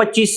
25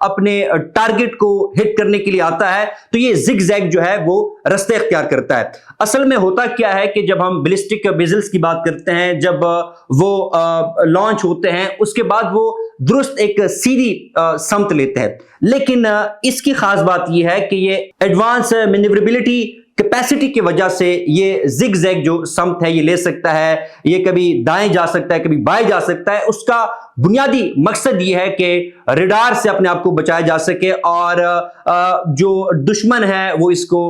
اپنے ٹارگٹ کو ہٹ کرنے کے لیے آتا ہے تو یہ زگ زیگ جو ہے وہ رستے اختیار کرتا ہے۔ اصل میں ہوتا کیا ہے کہ جب ہم بیلسٹک میزائلز کی بات کرتے ہیں، جب وہ لانچ ہوتے ہیں اس کے بعد وہ درست ایک سیدھی سمت لیتے ہیں، لیکن اس کی خاص بات یہ ہے کہ یہ ایڈوانس مینیوربلٹی کیپیسٹی کی وجہ سے یہ زگ زیگ جو سمت ہے یہ لے سکتا ہے، یہ کبھی دائیں جا سکتا ہے، کبھی بائیں جا سکتا ہے۔ اس کا بنیادی مقصد یہ ہے کہ ریڈار سے اپنے آپ کو بچایا جا سکے اور جو دشمن ہے وہ اس کو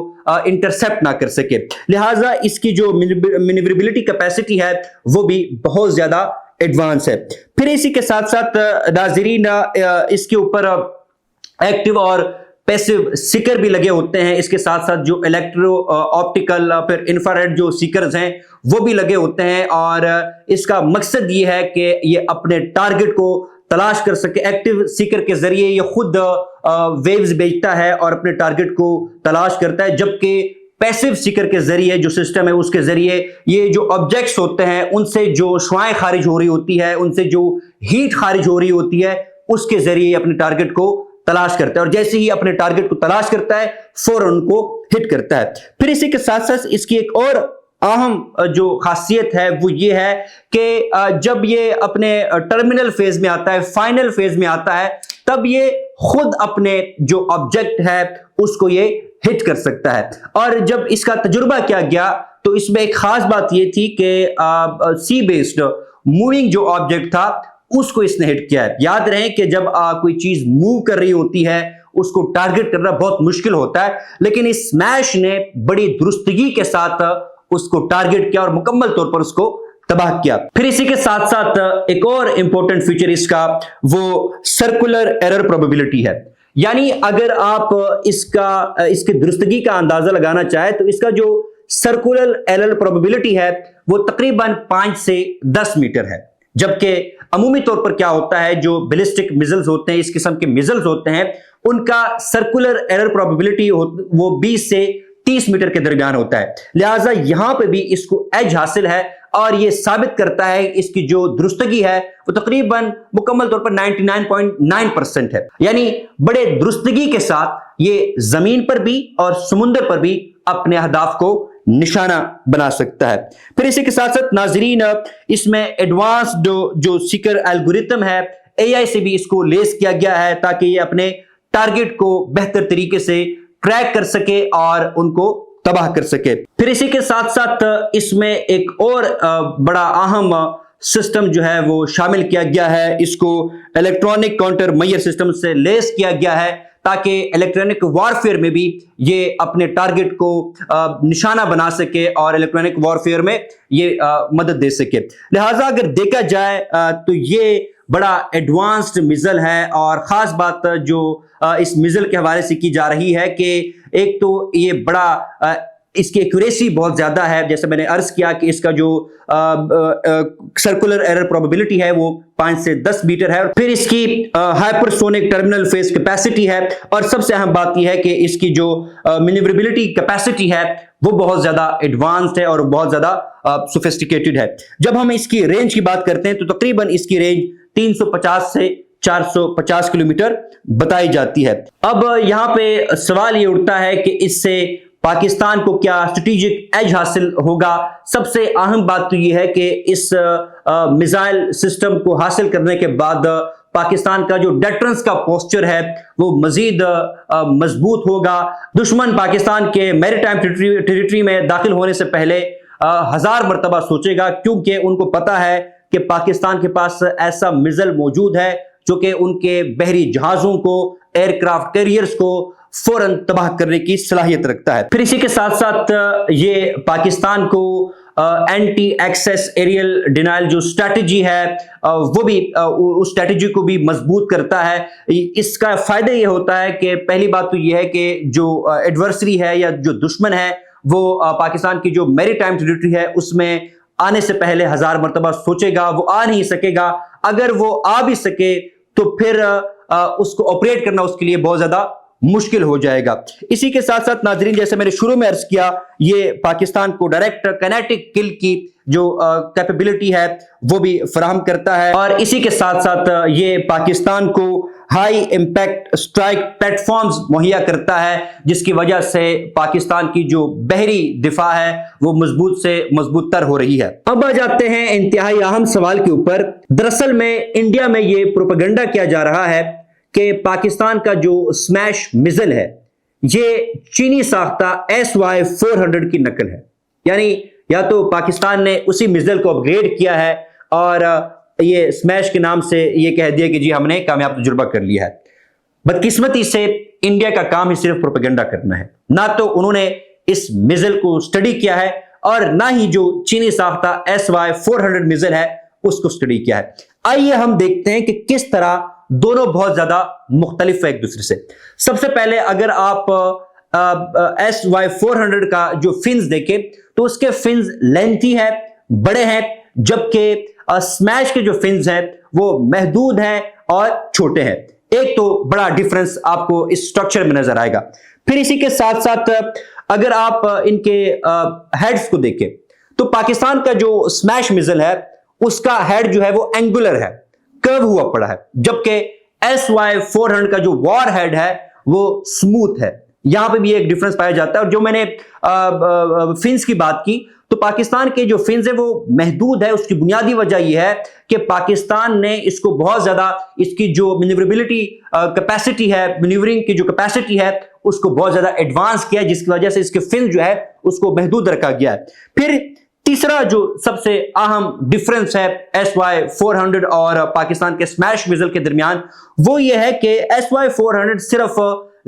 انٹرسپٹ نہ کر سکے، لہٰذا اس کی جو مینیوربلٹی کیپیسٹی ہے وہ بھی بہت زیادہ ایڈوانس ہے۔ پھر اسی کے ساتھ ساتھ ناظرین اس کے اوپر ایکٹیو اور پیسو سیکر بھی لگے ہوتے ہیں، اس کے ساتھ ساتھ جو الیکٹرو آپٹیکل پھر انفراریڈ جو سیکرز ہیں وہ بھی لگے ہوتے ہیں، اور اس کا مقصد یہ ہے کہ یہ اپنے ٹارگٹ کو تلاش کر سکے۔ ایکٹیو سیکر کے ذریعے یہ خود ویوز بھیجتا ہے اور اپنے ٹارگٹ کو تلاش کرتا ہے، جبکہ پیسو سیکر کے ذریعے جو سسٹم ہے اس کے ذریعے یہ جو آبجیکٹس ہوتے ہیں ان سے جو شعاعیں خارج ہو رہی ہوتی ہے، ان سے جو ہیٹ خارج ہو رہی ہوتی ہے، اس کے ذریعے یہ اپنے ٹارگٹ کو تلاش کرتا ہے، اور جیسے ہی اپنے ٹارگٹ کو تلاش کرتا ہے فوراً ان کو ہٹ کرتا ہے۔ پھر اسی کے ساتھ ساتھ اس کی ایک اور اہم جو خاصیت ہے وہ یہ ہے کہ جب یہ اپنے ٹرمینل فیز میں آتا ہے، فائنل فیز میں آتا ہے، تب یہ خود اپنے جو آبجیکٹ ہے اس کو یہ ہٹ کر سکتا ہے۔ اور جب اس کا تجربہ کیا گیا تو اس میں ایک خاص بات یہ تھی کہ سی بیسڈ موونگ جو آبجیکٹ تھا اس کو اس نے ہٹ کیا ہے۔ یاد رہیں کہ جب کوئی چیز موو کر رہی ہوتی ہے اس کو ٹارگٹ کرنا بہت مشکل ہوتا ہے، لیکن اس اسمیش نے بڑی درستگی کے ساتھ اس کو ٹارگٹ کیا اور مکمل طور پر اس کو تباہ کیا۔ پھر اسی کے ساتھ ساتھ ایک اور امپورٹنٹ فیچر اس کا وہ سرکولر ایرر پروبیبلٹی ہے، یعنی اگر آپ اس کی درستگی کا اندازہ لگانا چاہیں تو اس کا جو سرکولر ایرر پروبیبلٹی ہے وہ تقریباً 5 سے 10 میٹر ہے، جبکہ عمومی طور پر کیا ہوتا ہے جو بیلسٹک میزائلز ہوتے ہیں، اس قسم کے میزائلز ہوتے ہیں، ان کا سرکولر ایرر پروبیبلٹی وہ 20 سے 30 میٹر کے درمیان ہوتا ہے، لہٰذا یہاں پہ بھی اس کو ایج حاصل ہے اور یہ ثابت کرتا ہے اس کی جو درستگی ہے وہ تقریباً مکمل طور پر 99.9% ہے، یعنی بڑے درستگی کے ساتھ یہ زمین پر بھی اور سمندر پر بھی اپنے اہداف کو نشانہ بنا سکتا ہے۔ پھر اسی کے ساتھ ساتھ ناظرین اس میں ایڈوانس جو سیکر الگوریتم ہے اے آئی سے بھی اس کو لیس کیا گیا ہے تاکہ یہ اپنے ٹارگٹ کو بہتر طریقے سے ٹریک کر سکے اور ان کو تباہ کر سکے۔ پھر اسی کے ساتھ ساتھ اس میں ایک اور بڑا اہم سسٹم جو ہے وہ شامل کیا گیا ہے، اس کو الیکٹرانک کاؤنٹر میئر سسٹم سے لیس کیا گیا ہے تاکہ الیکٹرانک وارفیئر میں بھی یہ اپنے ٹارگٹ کو نشانہ بنا سکے اور الیکٹرانک وارفیئر میں یہ مدد دے سکے۔ لہٰذا اگر دیکھا جائے تو یہ بڑا ایڈوانسڈ میزائل ہے، اور خاص بات جو اس میزائل کے حوالے سے کی جا رہی ہے کہ ایک تو یہ بڑا اس کی ایکوریسی بہت زیادہ ہے، جیسے میں نے عرض کیا کہ اس کا جو سرکولر ایرر پروبیبلٹی ہے وہ 5 سے 10 میٹر ہے، پھر اس کی ہائپرسونک ٹرمینل فیز کیپیسٹی ہے، اور سب سے اہم بات یہ ہے کہ اس کی جو مینیوربلٹی کیپیسٹی ہے وہ بہت زیادہ ایڈوانسڈ ہے اور بہت زیادہ سوفسٹیکیٹڈ ہے۔ جب ہم اس کی رینج کی بات کرتے ہیں تو تقریباً اس کی رینج 350 سے 450 کلومیٹر بتائی جاتی ہے۔ اب یہاں پہ سوال یہ اٹھتا ہے کہ اس سے پاکستان کو کیا اسٹریٹجک ایج حاصل ہوگا؟ سب سے اہم بات تو یہ ہے کہ اس میزائل سسٹم کو حاصل کرنے کے بعد پاکستان کا جو ڈیٹرنس کا پوسچر ہے وہ مزید مضبوط ہوگا۔ دشمن پاکستان کے میری ٹائم ٹیریٹری میں داخل ہونے سے پہلے 1000 مرتبہ سوچے گا، کیونکہ ان کو پتا ہے کہ پاکستان کے پاس ایسا میزائل موجود ہے جو کہ ان کے بحری جہازوں کو، ایئر کرافٹ کیریئرز کو فوراً تباہ کرنے کی صلاحیت رکھتا ہے۔ پھر اسی کے ساتھ ساتھ یہ پاکستان کو اینٹی ایکسیس ایریل ڈینائل جو اسٹریٹجی ہے وہ بھی اس اسٹریٹجی کو بھی مضبوط کرتا ہے۔ اس کا فائدہ یہ ہوتا ہے کہ پہلی بات تو یہ ہے کہ جو ایڈورسری ہے یا جو دشمن ہے وہ پاکستان کی جو میری ٹائم ٹیریٹری ہے اس میں آنے سے پہلے 1000 مرتبہ سوچے گا، وہ آ نہیں سکے گا۔ اگر وہ آ بھی سکے تو پھر اس کو آپریٹ کرنا اس کے لیے بہت زیادہ مشکل ہو جائے گا۔ اسی کے ساتھ ساتھ ناظرین جیسے میں نے شروع میں عرض کیا، یہ پاکستان کو ڈائریکٹ کینیٹک کل کی جو کیپیبلٹی ہے وہ بھی فراہم کرتا ہے، اور اسی کے ساتھ ساتھ یہ پاکستان کو ہائی امپیکٹ اسٹرائک پلیٹ فارمز مہیا کرتا ہے، جس کی وجہ سے پاکستان کی جو بحری دفاع ہے وہ مضبوط سے مضبوط تر ہو رہی ہے۔ اب آ جاتے ہیں انتہائی اہم سوال کے اوپر۔ دراصل میں انڈیا میں یہ پروپیگنڈا کیا جا رہا ہے کہ پاکستان کا جو اسمیش میزل ہے یہ چینی ساختہ SY-400 کی نقل ہے، یعنی یا تو پاکستان نے اسی میزل کو اپ گریڈ کیا ہے اور یہ اسمیش کے نام سے یہ کہہ دیا کہ جی ہم نے کامیاب تجربہ کر لیا ہے۔ بدقسمتی سے انڈیا کا کام ہی صرف پروپیگنڈا کرنا ہے، نہ تو انہوں نے اس میزل کو سٹڈی کیا ہے اور نہ ہی جو چینی ساختہ SY-400 میزل ہے اس کو سٹڈی کیا ہے۔ آئیے ہم دیکھتے ہیں کہ کس طرح دونوں بہت زیادہ مختلف ہے ایک دوسرے سے۔ سب سے پہلے اگر آپ SY-400 کا جو فنز دیکھیں تو اس کے فنز لینتھی ہے، بڑے ہیں، جبکہ اسمیش کے جو فنز ہیں وہ محدود ہیں اور چھوٹے ہیں۔ ایک تو بڑا ڈیفرنس آپ کو اس سٹرکچر میں نظر آئے گا۔ پھر اسی کے ساتھ ساتھ اگر آپ ان کے ہیڈز کو دیکھیں تو پاکستان کا جو اسمیش میزل ہے اس کا ہیڈ جو ہے وہ اینگولر ہے، کرو ہوا پڑا ہے، جبکہ SY-400 کا جو وار ہیڈ ہے وہ سموتھ ہے۔ یہاں پہ بھی ایک ڈیفرنس پایا جاتا ہے۔ اور جو میں نے فنز کی بات کی تو پاکستان کے جو فنز ہے وہ محدود ہے۔ اس کی بنیادی وجہ یہ ہے کہ پاکستان نے اس کو بہت زیادہ، اس کی جو مینیوربلٹی کیپیسٹی ہے، مینیورنگ کی جو کیپیسٹی ہے اس کو بہت زیادہ ایڈوانس کیا ہے، جس کی وجہ سے اس کے فنز جو ہے اس کو محدود رکھا گیا ہے۔ پھر تیسرا جو سب سے اہم ڈیفرنس ہے SY-400 اور پاکستان کے اسمیش میزل کے درمیان وہ یہ ہے کہ SY-400 صرف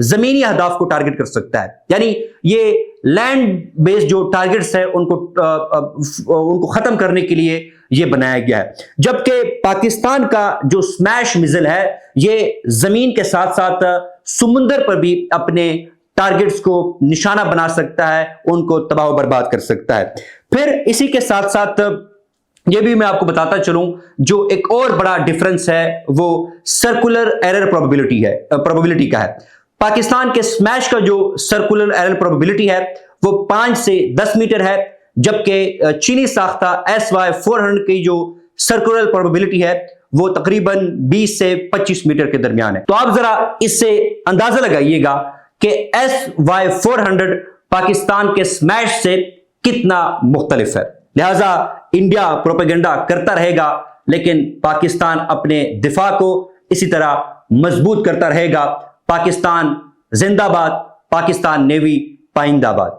زمینی اہداف کو ٹارگٹ کر سکتا ہے، یعنی یہ لینڈ بیس جو ٹارگٹس ہے ان کو ختم کرنے کے لیے یہ بنایا گیا ہے، جبکہ پاکستان کا جو اسمیش میزل ہے یہ زمین کے ساتھ ساتھ سمندر پر بھی اپنے ٹارگٹس کو نشانہ بنا سکتا ہے، ان کو تباہ و برباد کر سکتا ہے۔ پھر اسی کے ساتھ ساتھ یہ بھی میں آپ کو بتاتا چلوں جو ایک اور بڑا ڈیفرنس ہے وہ سرکولر ایرر پروبیبلٹی کا ہے۔ پاکستان کے اسمیش کا جو سرکولر ایرر پروبیبلٹی ہے وہ 5 سے 10 میٹر ہے، جبکہ چینی ساختہ SY-400 کی جو سرکولر پروبیبلٹی ہے وہ تقریباً 20 سے 25 میٹر کے درمیان ہے۔ تو آپ ذرا اس سے اندازہ لگائیے گا کہ SY-400 پاکستان کے اسمیش سے کتنا مختلف ہے۔ لہٰذا انڈیا پروپیگنڈا کرتا رہے گا لیکن پاکستان اپنے دفاع کو اسی طرح مضبوط کرتا رہے گا۔ پاکستان زندہ باد، پاکستان نیوی پائندہ باد۔